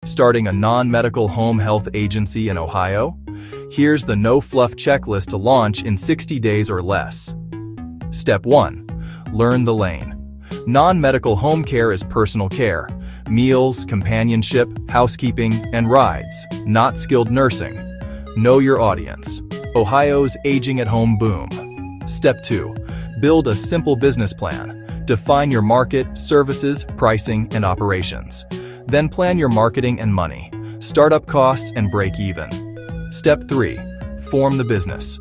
Starting a non-medical home health agency in Ohio? Here's the no-fluff checklist to launch in 60 days or less. Step 1. Learn the lane. Non-medical home care is personal care, meals, companionship, housekeeping, and rides, not skilled nursing. Know your audience. Ohio's aging at home boom. Step 2. Build a simple business plan. Define your market, services, pricing, and operations. Then plan your marketing and money, startup costs, and break even. Step 3. Form the business.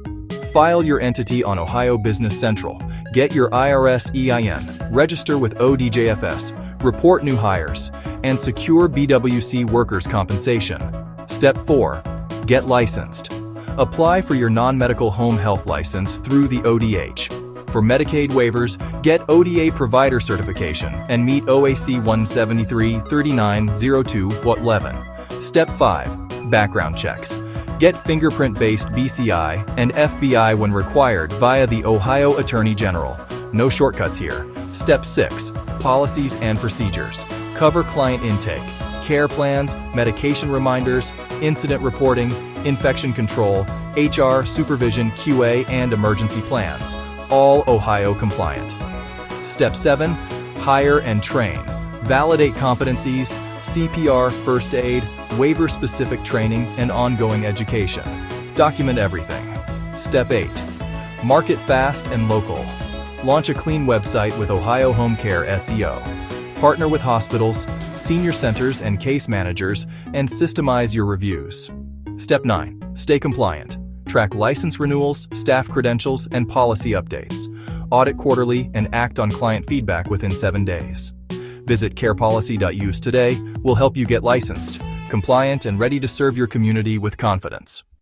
File your entity on Ohio Business Central. Get your IRS EIN, register with ODJFS, report new hires, and secure BWC workers' compensation. Step 4. Get licensed. Apply for your non-medical home health license through the ODH. For Medicaid waivers, get ODA provider certification and meet OAC 173-3902-11. Step 5. Background checks. Get fingerprint-based BCI and FBI when required via the Ohio Attorney General. No shortcuts here. Step 6. Policies and procedures. Cover client intake, care plans, medication reminders, incident reporting, infection control, HR, supervision, QA, and emergency plans. All Ohio compliant. Step 7. Hire and train. Validate competencies, CPR, first aid, waiver-specific training, and ongoing education. Document everything. Step 8. Market fast and local. Launch a clean website with Ohio Home Care SEO. Partner with hospitals, senior centers, and case managers, and systemize your reviews. Step 9. Stay compliant. Track license renewals, staff credentials, and policy updates. Audit quarterly and act on client feedback within 7 days. Visit carepolicy.us today. We'll help you get licensed, compliant, and ready to serve your community with confidence.